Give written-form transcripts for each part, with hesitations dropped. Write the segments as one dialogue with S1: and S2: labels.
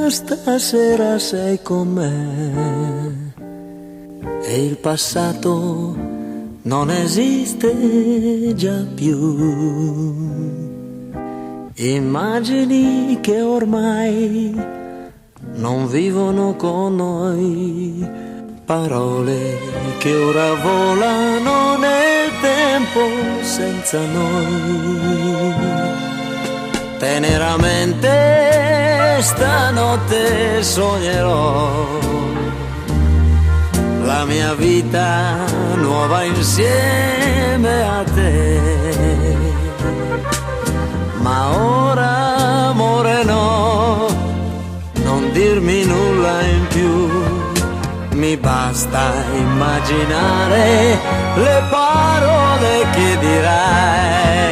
S1: stasera sei con me e il passato non esiste già più. Immagini che ormai non vivono con noi, parole che ora volano nel tempo senza noi. Teneramente stanotte sognerò la mia vita nuova insieme a te. Ma ora, amore, no, non dirmi nulla in più, mi basta immaginare le parole che dirai.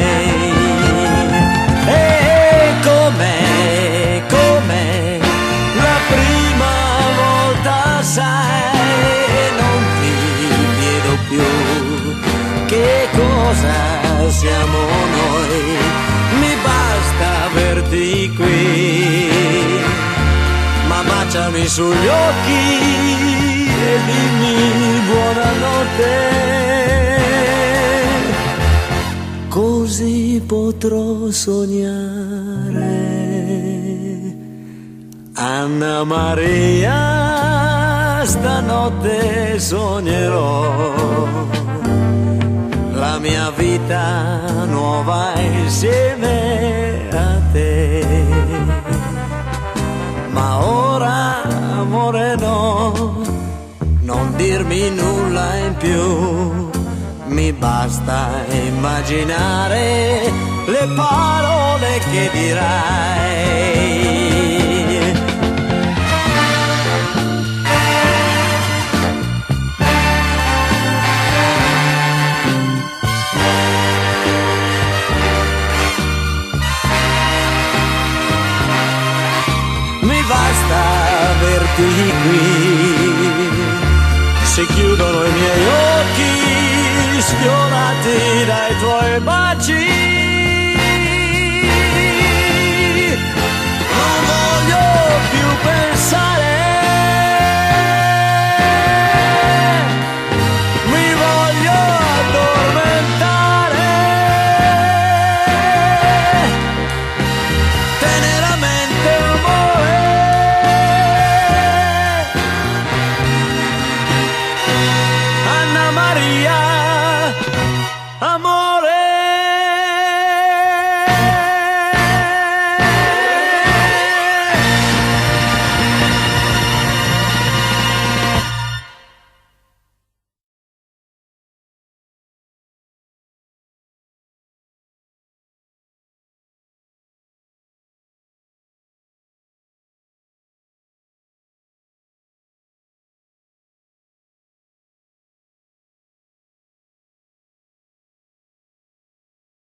S1: E com'è, com'è la prima volta, sai, non ti chiedo più che cosa siamo noi, mi basta averti qui, ma baciami sugli occhi e dimmi buonanotte, così potrò sognare. Anna Maria, stanotte sognerò la mia vita nuova insieme a te. Ma ora, amore, no, non dirmi nulla in più, mi basta immaginare le parole che dirai. Basta averti qui, si chiudono i miei occhi sfiorati dai tuoi baci,